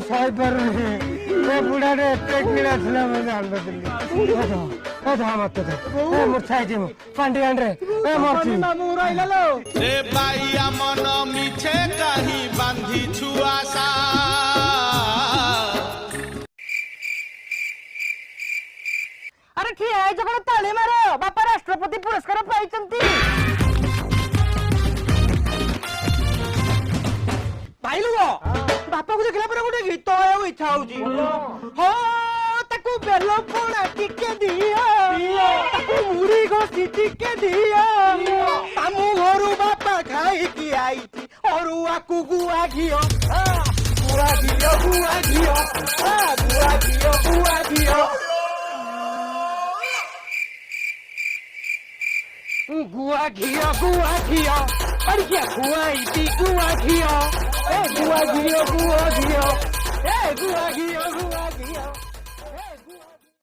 सही पारुनी ए बुढ़ाटे एते कीड़ा थिला मैं जान दली था मत ए मूर्छा जे पांडी आंड्रे ए मोची मामू रहिला लो रे बाईया मन मिछे काही बांधी छुआसा अरे ठीक है जगह ताली मारो बापा राष्ट्रपति पुरस्कार पाइचंती पाइलु बापा को देखला पर गोटे गीत आयो इच्छा होजी हो ताको बेलो पोड़ा टिके दिया ताको मुड़ी घोसी टिके दिया तामु घरु बापा खाई की आईती औरु आकु गुआ घियो गुआ घियो गुआ घियो गुआ घियो गुआ घियो गुआ घियो अरे क्या गुआ इती गुआ घियो ए गुआ घियो ए गुआ घियो